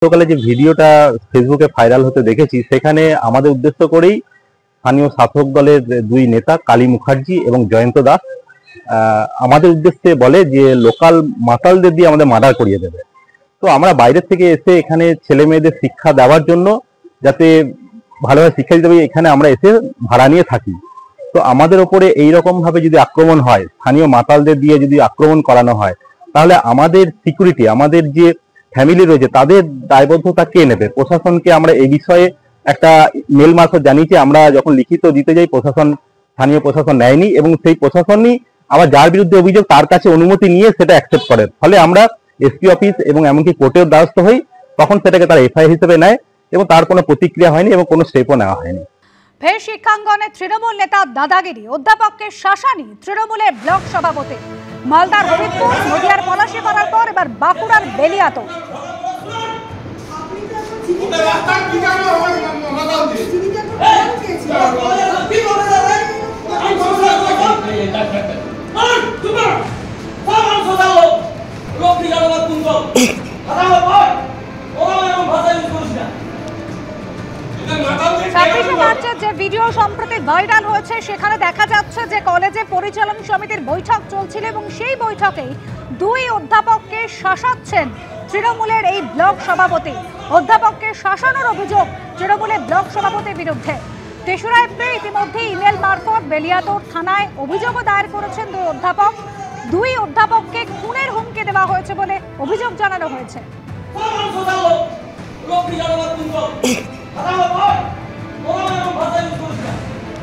গতকালে যে ভিডিওটা ফেসবুকে ভাইরাল হতে দেখেছি, সেখানে আমাদের উদ্দেশ্য করেই স্থানীয় শাসক দলের দুই নেতা কালী মুখার্জি এবং জয়ন্ত দাস আমাদের উদ্দেশ্যে বলে যে লোকাল মাতালদের দিয়ে আমাদের মার্ডার করিয়ে দেবে। তো আমরা বাইরের থেকে এসে এখানে ছেলে মেয়েদের শিক্ষা দেওয়ার জন্য, যাতে ভালোভাবে শিক্ষা দিতে পারি, এখানে আমরা এসে ভাড়া নিয়ে থাকি। তো আমাদের ওপরে এইরকম ভাবে যদি আক্রমণ হয়, স্থানীয় মাতালদের দিয়ে যদি আক্রমণ করানো হয়, তাহলে আমাদের সিকিউরিটি, আমাদের যে ফ্যামিলি রয়েছে, তাদের দায়বদ্ধতা কে নেবে? প্রশাসনকে আমরা এই বিষয়ে একটা মেল মারফত জানিয়েছি। আমরা যখন লিখিত দিতে যাই, স্থানীয় প্রশাসন নেয়নি, এবং সেই প্রশাসনই আবার যার বিরুদ্ধে অভিযোগ তার কাছে অনুমতি নিয়ে সেটা অ্যাকসেপ্ট করে। ফলে আমরা এসপি অফিস এবং এমনকি কোর্টের দ্বারস্থ হই, তখন সেটাকে তারা এফআইআর হিসেবে নেয় এবং তার কোনো প্রতিক্রিয়া হয়নি এবং কোনো স্টেপও নেওয়া হয়নি। ফের শিক্ষাঙ্গনে তৃণমূল নেতা দাদাগিরি, অধ্যাপককে শাসানি তৃণমূলের ব্লক সভাপতি। মালদার হবিবপুর, নদিয়ার পলাশীপাড়ার পর এবার বাঁকুড়ার বেলিয়াতো। যে ভিডিও সম্প্রতি ভাইরাল হয়েছে, সেখানে দেখা যাচ্ছে যে কলেজে পরিচালন সমিতির বৈঠক চলছিল এবং সেই বৈঠকে দুই অধ্যাপককে শাসাচ্ছেন তৃণমূলের এই ব্লক সভাপতি। অধ্যাপককে শাসানোর অভিযোগ তৃণমূলের ব্লক সভাপতির বিরুদ্ধে। ৩রা এপ্রিল ইতিমধ্যে ইমেল মারফত বেলিয়াতোর থানায় অভিযোগও দায়ের করেছেন দুই অধ্যাপককে খুনের হুমকি দেওয়া হয়েছে বলে অভিযোগ জানানো হয়েছে।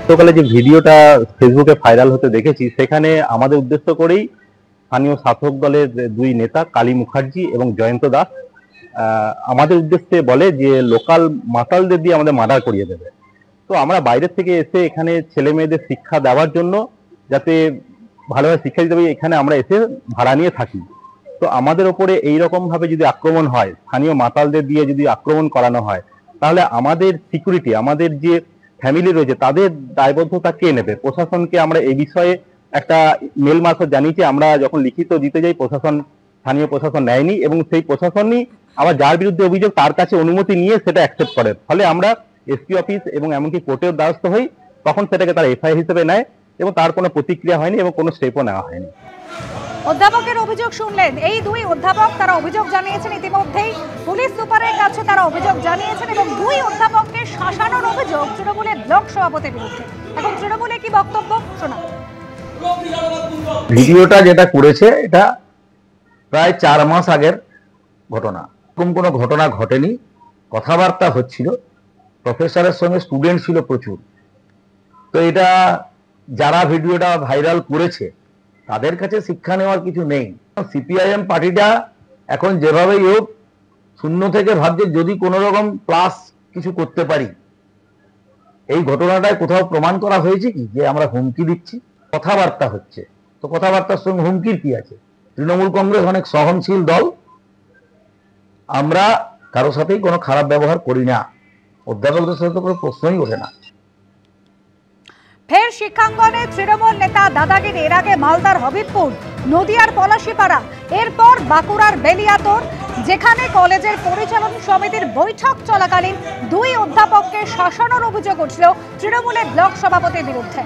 গতকালে যে ভিডিওটা ফেসবুকে ভাইরাল হতে দেখেছি, সেখানে আমাদের উদ্দেশ্য করেই স্থানীয় শাসক দলের দুই নেতা কালী মুখার্জি এবং জয়ন্ত দাস আমাদের উদ্দেশ্যে বলে যে লোকাল মাতালদের দিয়ে আমাদের মার্ডার করিয়ে দেবে। তো আমরা বাইরের থেকে এসে এখানে ছেলে মেয়েদের শিক্ষা দেওয়ার জন্য, যাতে ভালোভাবে শিক্ষা দিতে পারি, এখানে আমরা এসে ভাড়া নিয়ে থাকি। তো আমাদের ওপরে এইরকম ভাবে যদি আক্রমণ হয়, স্থানীয় মাতালদের দিয়ে যদি আক্রমণ করানো হয়, তাহলে আমাদের সিকিউরিটি, আমাদের যে ফ্যামিলি রয়েছে, তাদের দায়বদ্ধতা কে নেবে? প্রশাসনকে আমরা এই বিষয়ে একটা মেল মারফত জানিয়েছি। আমরা যখন লিখিত দিতে যাই, স্থানীয় প্রশাসন নেয়নি, এবং সেই প্রশাসনই আবার যার বিরুদ্ধে অভিযোগ তার কাছে অনুমতি নিয়ে সেটা অ্যাকসেপ্ট করে। ফলে আমরা এসপি অফিস এবং এমনকি কোর্টের দ্বারস্থ হই, তখন সেটাকে তারা এফআইআর হিসেবে নেয় এবং তার কোনো প্রতিক্রিয়া হয়নি এবং কোনো স্টেপও নেওয়া হয়নি। অধ্যাপকের অভিযোগ শুনলেন। এই দুই অধ্যাপক তারা অভিযোগ জানিয়েছেন, ইতিমধ্যেই পুলিশ সুপারের কাছে তারা অভিযোগ জানিয়েছেন এবং দুই অধ্যাপককে শাসানোর অভিযোগ তৃণমূলের ব্লক সভাপতির বিরুদ্ধে। এখন তৃণমূলে কি বক্তব্য শোনা। ভিডিওটা যেটা করেছে, এটা প্রায় 4 মাস আগের ঘটনা। এরকম কোনো ঘটনা ঘটেনি। কথাবার্তা হচ্ছিল, প্রফেসরের সঙ্গে স্টুডেন্ট ছিল প্রচুর। তো এটা যারা ভিডিওটা ভাইরাল করেছে, তাদের কাছে শিক্ষা নেওয়ার কিছু নেই। সিপিআইএম পার্টিটা এখন যেভাবেই হোক শূন্য থেকে ভাবছে যদি কোনো রকম প্লাস কিছু করতে পারি। এই ঘটনাটায় কোথাও প্রমাণ করা হয়েছে কি যে আমরা হুমকি দিচ্ছি? কথাবার্তা হচ্ছে, তো কথাবার্তার সঙ্গে হুমকির কি আছে? তৃণমূল কংগ্রেস অনেক সহনশীল দল, আমরা কারোর সাথেই কোনো খারাপ ব্যবহার করি না। অধ্যাপকদের সাথে তো কোনো প্রশ্নই ওঠে না। ফের শিক্ষাঙ্গনে তৃণমূল নেতা দাদাগিরি। এর আগে মালদার হবিবপুর, নদিয়ার পলাশীপাড়া, এরপর বাঁকুড়ার বেলিয়াতোর, যেখানে কলেজের পরিচালন সমিতির বৈঠক চলাকালীন দুই অধ্যাপককে শাসানোর অভিযোগ উঠল তৃণমূলের ব্লক সভাপতির বিরুদ্ধে।